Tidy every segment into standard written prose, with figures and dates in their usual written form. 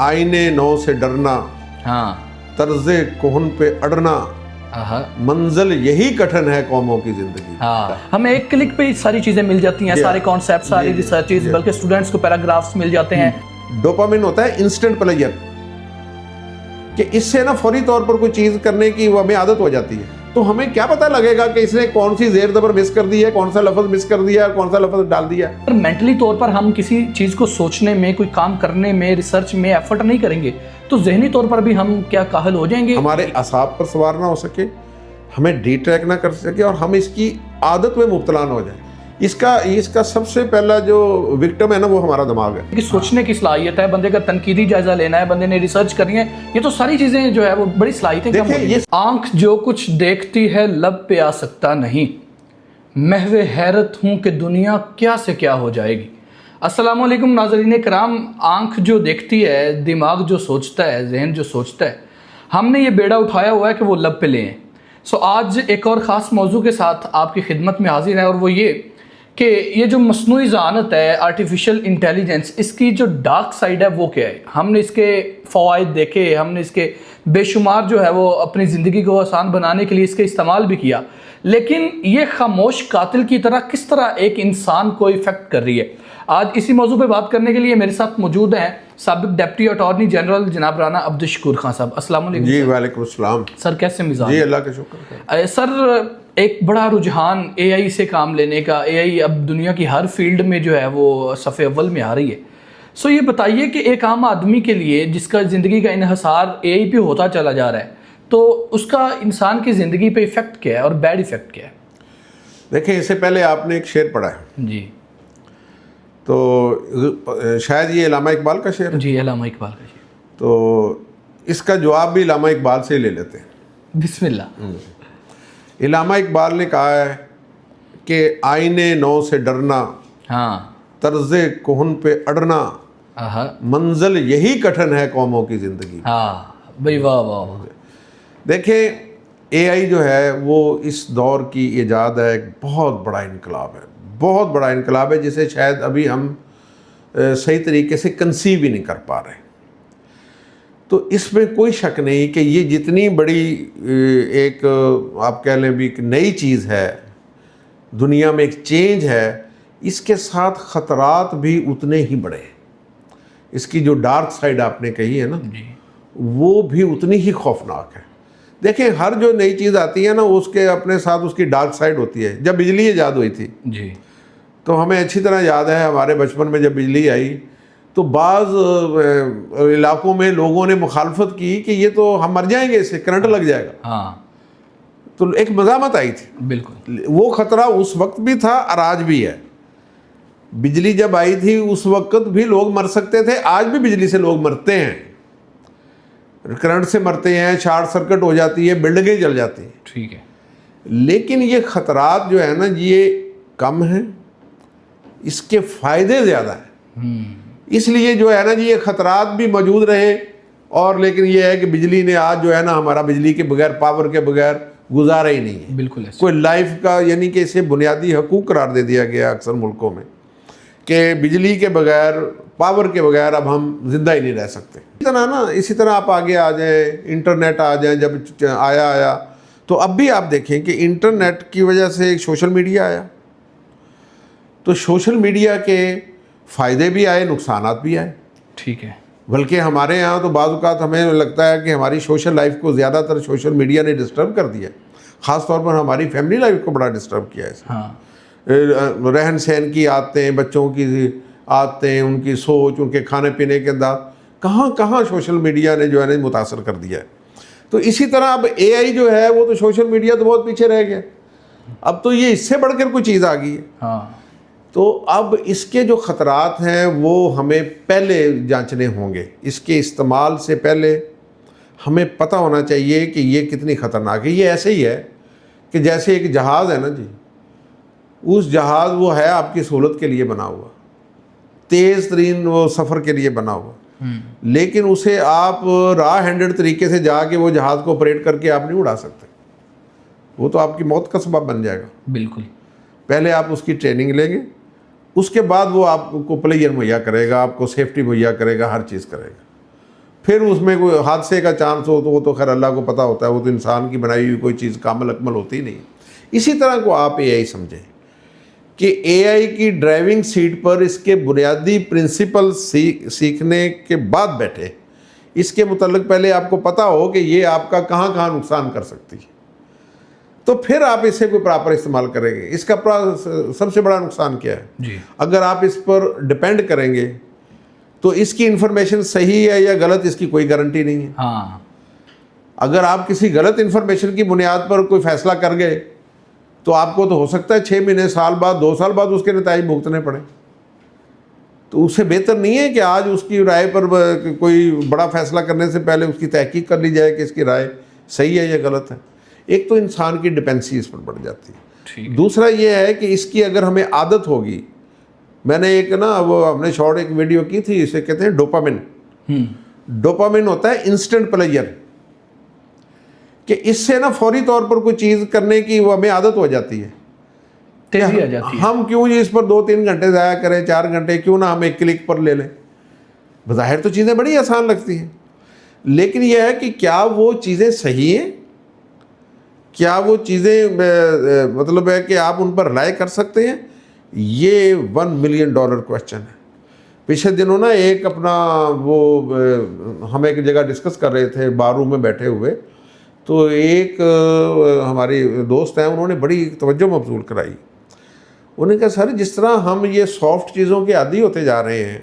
آئینے نو سے ڈرنا، ہاں، طرز کہن پہ اڑنا، منزل یہی کٹھن ہے قوموں کی زندگی۔ ہاں، ہمیں ایک کلک پہ ساری چیزیں مل جاتی ہیں، سارے کانسیپٹ، ساری ریسرچز، بلکہ اسٹوڈنٹس کو پیراگرافس مل جاتے ہیں۔ ڈوپامن ہوتا ہے انسٹنٹ پلیئر، کہ اس سے نا فوری طور پر کوئی چیز کرنے کی وہ ہمیں عادت ہو جاتی ہے، تو ہمیں کیا پتہ لگے گا کہ اس نے کون سی زیر زبر مس کر دی ہے، کون سا لفظ مس کر دیا ہے، کون سا لفظ ڈال دیا ہے۔ مینٹلی طور پر ہم کسی چیز کو سوچنے میں، کوئی کام کرنے میں، ریسرچ میں ایفرٹ نہیں کریں گے تو ذہنی طور پر بھی ہم کیا کاہل ہو جائیں گے، ہمارے اعصاب پر سوار نہ ہو سکے، ہمیں ڈی ٹریک نہ کر سکے، اور ہم اس کی عادت میں مبتلا نہ ہو جائیں۔ اس کا سب سے پہلا جو وکٹم ہے نا، وہ ہمارا دماغ ہے۔ کہ سوچنے کی صلاحیت ہے، بندے کا تنقیدی جائزہ لینا ہے، بندے نے ریسرچ کرنی ہے، یہ تو ساری چیزیں جو ہے وہ بڑی صلاحیتیں کم ہوتی ہیں۔ آنکھ جو کچھ دیکھتی ہے لب پہ آ سکتا نہیں، محو حیرت ہوں کہ دنیا کیا سے کیا ہو جائے گی۔ السلام علیکم ناظرین کرام، آنکھ جو دیکھتی ہے، دماغ جو سوچتا ہے، ذہن جو سوچتا ہے، ہم نے یہ بیڑا اٹھایا ہوا ہے کہ وہ لب پہ لیں۔ آج ایک اور خاص موضوع کے ساتھ آپ کی خدمت میں حاضر ہے، اور وہ یہ کہ یہ جو مصنوعی ذہانت ہے، آرٹیفیشل انٹیلیجنس، اس کی جو ڈارک سائیڈ ہے وہ کیا ہے۔ ہم نے اس کے فوائد دیکھے، ہم نے اس کے بے شمار جو ہے وہ اپنی زندگی کو آسان بنانے کے لیے اس کے استعمال بھی کیا، لیکن یہ خاموش قاتل کی طرح کس طرح ایک انسان کو افیکٹ کر رہی ہے۔ آج اسی موضوع پہ بات کرنے کے لیے میرے ساتھ موجود ہیں سابق ڈپٹی اٹارنی جنرل جناب رانا عبدالشکور خان صاحب۔ السلام علیکم۔ جی وعلیکم السلام سر، کیسے مزاج؟ جی اللہ کا شکر۔ سر، ایک بڑا رجحان اے آئی سے کام لینے کا، اے آئی اب دنیا کی ہر فیلڈ میں جو ہے وہ صف اول میں آ رہی ہے۔ یہ بتائیے کہ ایک عام آدمی کے لیے جس کا زندگی کا انحصار اے آئی پہ ہوتا چلا جا رہا ہے، تو اس کا انسان کی زندگی پہ ایفیکٹ کیا ہے اور بیڈ ایفیکٹ کیا ہے؟ دیکھیں، اس سے پہلے آپ نے ایک شعر پڑھا ہے، جی تو شاید یہ علامہ اقبال کا شعر ہے، جی، علامہ اقبال کا شعر۔ تو اس کا جواب بھی علامہ اقبال سے ہی لے لیتے ہیں۔ بسم اللہ۔ علامہ اقبال نے کہا ہے کہ آئینے نو سے ڈرنا، ہاں، طرز کہن پہ اڑنا، منزل یہی کٹھن ہے قوموں کی زندگی۔ ہاں بھائی، واہ واہ۔ دیکھیں، اے آئی جو ہے وہ اس دور کی ایجاد ہے، ایک بہت بڑا انقلاب ہے، بہت بڑا انقلاب ہے، جسے شاید ابھی ہم صحیح طریقے سے کنسیو ہی نہیں کر پا رہے۔ تو اس میں کوئی شک نہیں کہ یہ جتنی بڑی ایک آپ کہہ لیں بھی ایک نئی چیز ہے، دنیا میں ایک چینج ہے، اس کے ساتھ خطرات بھی اتنے ہی بڑے ہیں۔ اس کی جو ڈارک سائیڈ آپ نے کہی ہے نا، وہ بھی اتنی ہی خوفناک ہے۔ دیکھیں، ہر جو نئی چیز آتی ہے نا، اس کے اپنے ساتھ اس کی ڈارک سائیڈ ہوتی ہے۔ جب بجلی ایجاد ہوئی تھی جی، تو ہمیں اچھی طرح یاد ہے، ہمارے بچپن میں جب بجلی آئی تو بعض علاقوں میں لوگوں نے مخالفت کی کہ یہ تو ہم مر جائیں گے، اس سے کرنٹ لگ جائے گا۔ ہاں، تو ایک مزاحمت آئی تھی۔ بالکل، وہ خطرہ اس وقت بھی تھا اور آج بھی ہے۔ بجلی جب آئی تھی اس وقت بھی لوگ مر سکتے تھے، آج بھی بجلی سے لوگ مرتے ہیں، کرنٹ سے مرتے ہیں، شارٹ سرکٹ ہو جاتی ہے، بلڈنگیں جل جاتی ہیں۔ ٹھیک ہے، لیکن یہ خطرات جو ہے نا، یہ کم ہیں، اس کے فائدے زیادہ ہیں۔ اس لیے جو ہے نا جی، یہ خطرات بھی موجود رہے، اور لیکن یہ ہے کہ بجلی نے آج جو ہے نا ہمارا بجلی کے بغیر، پاور کے بغیر گزارا ہی نہیں ہے۔ بالکل ایسے۔ کوئی لائف کا، یعنی کہ اسے بنیادی حقوق قرار دے دیا گیا اکثر ملکوں میں، کہ بجلی کے بغیر، پاور کے بغیر اب ہم زندہ ہی نہیں رہ سکتے۔ اسی طرح آپ آگے آ جائیں، انٹرنیٹ آ جائیں، جب آیا تو اب بھی آپ دیکھیں کہ انٹرنیٹ کی وجہ سے ایک سوشل میڈیا آیا، تو سوشل میڈیا کے فائدے بھی آئے، نقصانات بھی آئے۔ ٹھیک ہے، بلکہ ہمارے یہاں تو بعض اوقات ہمیں لگتا ہے کہ ہماری سوشل لائف کو زیادہ تر سوشل میڈیا نے ڈسٹرب کر دیا، خاص طور پر ہماری فیملی لائف کو بڑا ڈسٹرب کیا ہے اس نے۔ ہاں، رہن سہن کی عادتیں، بچوں کی عادتیں، ان کی سوچ، ان کے کھانے پینے کے انداز، کہاں کہاں سوشل میڈیا نے جو ہے نا متاثر کر دیا ہے۔ تو اسی طرح اب اے آئی جو ہے وہ تو سوشل میڈیا تو بہت پیچھے رہ گیا، اب تو یہ اس سے بڑھ کر کوئی چیز آ گئی ہے۔ ہاں، تو اب اس کے جو خطرات ہیں وہ ہمیں پہلے جانچنے ہوں گے۔ اس کے استعمال سے پہلے ہمیں پتہ ہونا چاہیے کہ یہ کتنی خطرناک ہے۔ یہ ایسے ہی ہے کہ جیسے ایک جہاز ہے نا جی، اس جہاز وہ ہے آپ کی سہولت کے لیے بنا ہوا، تیز ترین وہ سفر کے لیے بنا ہوا، لیکن اسے آپ راہ ہینڈڈ طریقے سے جا کے وہ جہاز کو آپریٹ کر کے آپ نہیں اڑا سکتے، وہ تو آپ کی موت کا سبب بن جائے گا۔ بالکل، پہلے آپ اس کی ٹریننگ لیں گے، اس کے بعد وہ آپ کو پلیئر مہیا کرے گا، آپ کو سیفٹی مہیا کرے گا، ہر چیز کرے گا۔ پھر اس میں کوئی حادثے کا چانس ہو تو وہ تو خیر اللہ کو پتہ ہوتا ہے، وہ تو انسان کی بنائی ہوئی کوئی چیز کامل اکمل ہوتی نہیں۔ اسی طرح کو آپ اے آئی سمجھیں کہ اے آئی کی ڈرائیونگ سیٹ پر اس کے بنیادی پرنسپل سیکھنے کے بعد بیٹھے، اس کے متعلق پہلے آپ کو پتہ ہو کہ یہ آپ کا کہاں کہاں نقصان کر سکتی ہے، تو پھر آپ اسے کوئی پراپر استعمال کریں گے۔ اس کا سب سے بڑا نقصان کیا ہے؟ جی اگر آپ اس پر ڈپینڈ کریں گے تو اس کی انفارمیشن صحیح ہے یا غلط، اس کی کوئی گارنٹی نہیں ہے۔ ہاں، اگر آپ کسی غلط انفارمیشن کی بنیاد پر کوئی فیصلہ کر گئے تو آپ کو تو ہو سکتا ہے 6 مہینے، سال بعد، 2 سال بعد اس کے نتائج بھگتنے پڑیں۔ تو اس سے بہتر نہیں ہے کہ آج اس کی رائے پر کوئی بڑا فیصلہ کرنے سے پہلے اس کی تحقیق کر لی جائے کہ اس کی رائے صحیح ہے یا غلط ہے۔ ایک تو انسان کی ڈپینڈنسی اس پر بڑھ جاتی ہے، ٹھیک۔ دوسرا یہ ہے کہ اس کی اگر ہمیں عادت ہوگی، میں نے ایک وہ ہم نے شارٹ ایک ویڈیو کی تھی، اسے کہتے ہیں ڈوپامن۔ ڈوپامن ہوتا ہے انسٹنٹ پلیئر، کہ اس سے نا فوری طور پر کوئی چیز کرنے کی وہ ہمیں عادت ہو جاتی ہے، تیزی آ جاتی ہے۔ ہم کیوں اس پر 2-3 گھنٹے ضائع کریں، 4 گھنٹے، کیوں نہ ہم ایک کلک پر لے لیں۔ بظاہر تو چیزیں بڑی آسان لگتی ہیں، لیکن یہ ہے کہ کیا وہ چیزیں صحیح ہیں، کیا وہ چیزیں مطلب ہے کہ آپ ان پر رائے کر سکتے ہیں، یہ $1 ملین کویسچن ہے۔ پچھلے دنوں نا ایک اپنا وہ ہم ایک جگہ ڈسکس کر رہے تھے بار روم میں بیٹھے ہوئے، تو ایک ہماری دوست ہیں، انہوں نے بڑی توجہ مبذول کرائی۔ انہوں نے کہا سر جس طرح ہم یہ سافٹ چیزوں کے عادی ہوتے جا رہے ہیں،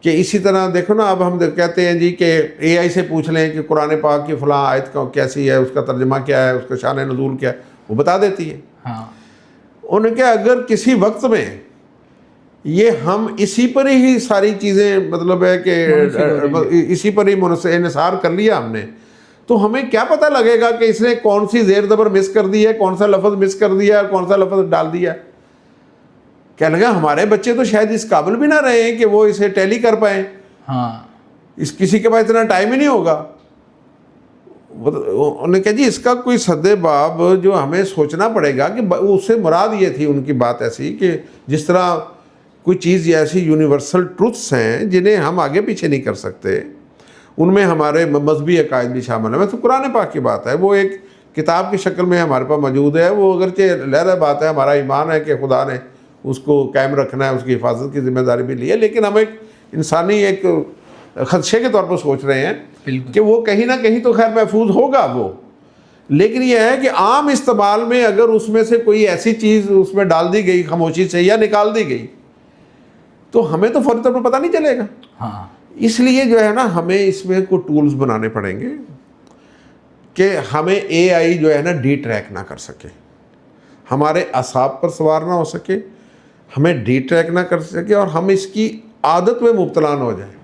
کہ اسی طرح دیکھو نا اب ہم کہتے ہیں جی کہ اے آئی سے پوچھ لیں کہ قرآن پاک کی فلاں آیت کیسی ہے، اس کا ترجمہ کیا ہے، اس کا شان نزول کیا ہے، وہ بتا دیتی ہے۔ ہاں، انہوں نے کہا اگر کسی وقت میں یہ ہم اسی پر ہی ساری چیزیں مطلب ہے کہ اسی پر ہی انحصار کر لیا ہم نے، تو ہمیں کیا پتہ لگے گا کہ اس نے کون سی زیر زبر مس کر دی ہے، کون سا لفظ مس کر دیا ہے، کون سا لفظ ڈال دیا ہے۔ کہنے لگا ہمارے بچے تو شاید اس قابل بھی نہ رہے ہیں کہ وہ اسے ٹیلی کر پائیں، ہاں، کسی کے پاس اتنا ٹائم ہی نہیں ہوگا۔ انہوں نے کہا جی اس کا کوئی سد باب جو ہمیں سوچنا پڑے گا کہ اس سے مراد یہ تھی ان کی بات ایسی کہ جس طرح کوئی چیز ایسی یونیورسل ٹروتھس ہیں جنہیں ہم آگے پیچھے نہیں کر سکتے، ان میں ہمارے مذہبی عقائد بھی شامل ہیں۔ میں تو قرآن پاک کی بات ہے، وہ ایک کتاب کی شکل میں ہمارے پاس موجود ہے، وہ اگرچہ لہرہ بات ہے، ہمارا ایمان ہے کہ خدا نے اس کو قائم رکھنا ہے، اس کی حفاظت کی ذمہ داری بھی لی ہے، لیکن ہم ایک انسانی ایک خدشے کے طور پر سوچ رہے ہیں کہ وہ کہیں نہ کہیں تو خیر محفوظ ہوگا وہ، لیکن یہ ہے کہ عام استعمال میں اگر اس میں سے کوئی ایسی چیز اس میں ڈال دی گئی خاموشی سے یا نکال دی گئی تو ہمیں تو فوری طور پر پتہ نہیں چلے گا۔ ہاں، اس لیے جو ہے نا ہمیں اس میں کوئی ٹولز بنانے پڑیں گے کہ ہمیں اے آئی جو ہے نا ڈی ٹریک نہ کر سکے، ہمارے اعصاب پر سوار نہ ہو سکے، ہمیں ڈی ٹریک نہ کر سکے، اور ہم اس کی عادت میں مبتلا نہ ہو جائیں۔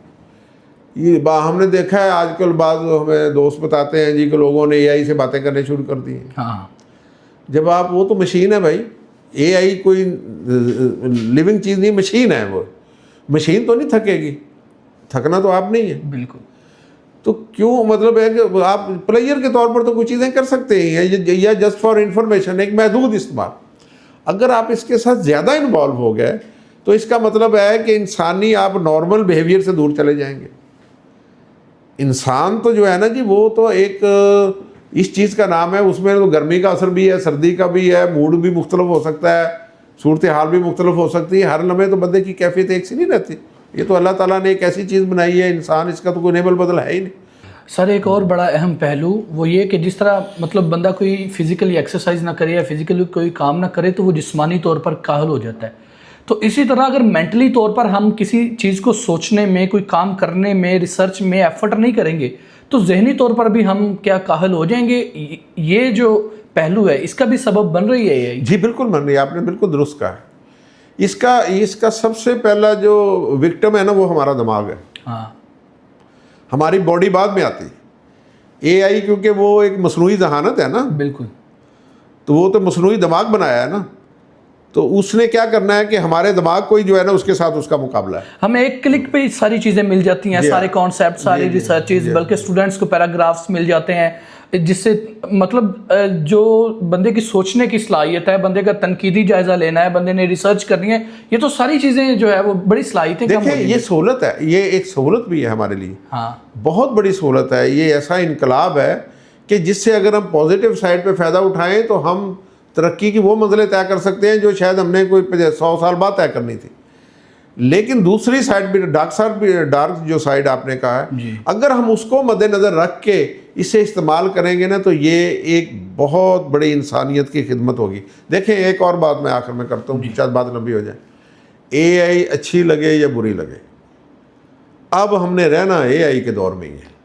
یہ ہم نے دیکھا ہے آج کل بعض ہمیں دوست بتاتے ہیں جی کہ لوگوں نے اے آئی سے باتیں کرنے شروع کر دی ہیں۔ ہاں، جب آپ وہ تو مشین ہے بھائی، اے آئی کوئی لیونگ چیز نہیں، مشین ہے، وہ مشین تو نہیں تھکے گی، تھکنا تو آپ نہیں ہے، بالکل۔ تو کیوں مطلب ہے کہ آپ پلیئر کے طور پر تو کچھ چیزیں کر سکتے ہیں یا جسٹ فار انفارمیشن، ایک محدود استعمال۔ اگر آپ اس کے ساتھ زیادہ انوالو ہو گئے تو اس کا مطلب ہے کہ انسانی آپ نارمل بیہیویئر سے دور چلے جائیں گے۔ انسان تو جو ہے نا جی وہ تو ایک اس چیز کا نام ہے، اس میں تو گرمی کا اثر بھی ہے، سردی کا بھی ہے، موڈ بھی مختلف ہو سکتا ہے، صورتحال بھی مختلف ہو سکتی ہے، ہر لمحے تو بندے کی کیفیت ایک سی نہیں رہتی۔ یہ تو اللہ تعالیٰ نے ایک ایسی چیز بنائی ہے، انسان اس کا تو کوئی نیبل بدل ہے ہی نہیں۔ سر ایک اور بڑا اہم پہلو وہ یہ کہ جس طرح مطلب بندہ کوئی فزیکلی ایکسرسائز نہ کرے یا فزیکلی کوئی کام نہ کرے تو وہ جسمانی طور پر کاہل ہو جاتا ہے، تو اسی طرح اگر مینٹلی طور پر ہم کسی چیز کو سوچنے میں، کوئی کام کرنے میں، ریسرچ میں ایفرٹ نہیں کریں گے تو ذہنی طور پر بھی ہم کیا کاہل ہو جائیں گے؟ یہ جو پہلو ہے اس کا بھی سبب بن رہی ہے یہ؟ جی بالکل بن رہی ہے، آپ نے بالکل درست کہا ہے۔ اس کا سب سے پہلا جو وکٹم ہے نا وہ ہمارا دماغ ہے۔ ہاں، ہماری باڈی بعد میں آتی ہے۔ اے آئی کیونکہ وہ ایک مصنوعی ذہانت ہے نا، بالکل، تو وہ تو مصنوعی دماغ بنایا ہے نا، تو اس نے کیا کرنا ہے کہ ہمارے دماغ کو ہی جو ہے نا اس کے ساتھ اس کا مقابلہ ہے. ہمیں ایک کلک پہ ساری چیزیں مل جاتی ہیں, سارے کانسیپٹ, ساری ریسرچز, بلکہ اسٹوڈنٹس کو پیراگرافس مل جاتے ہیں, جس سے مطلب جو بندے کی سوچنے کی صلاحیت ہے, بندے کا تنقیدی جائزہ لینا ہے, بندے نے ریسرچ کرنی ہے, یہ تو ساری چیزیں جو ہے وہ بڑی صلاحیتیں کم ہو دیکھیں یہ سہولت ہے, یہ ایک سہولت بھی ہے ہمارے لیے, ہاں بہت بڑی سہولت ہے. یہ ایسا انقلاب ہے کہ جس سے اگر ہم پازیٹیو سائڈ پہ فائدہ اٹھائیں تو ہم ترقی کی وہ منزلیں طے کر سکتے ہیں جو شاید ہم نے کوئی 100 سال بعد طے کرنی تھی. لیکن دوسری سائڈ بھی ڈارک جو سائڈ آپ نے کہا ہے, اگر ہم اس کو مد نظر رکھ کے اسے استعمال کریں گے نا تو یہ ایک بہت بڑی انسانیت کی خدمت ہوگی. دیکھیں ایک اور بات میں آخر میں کرتا ہوں, شاید بات لمبی ہو جائے. اے آئی اچھی لگے یا بری لگے, اب ہم نے رہنا اے آئی کے دور میں ہی ہے.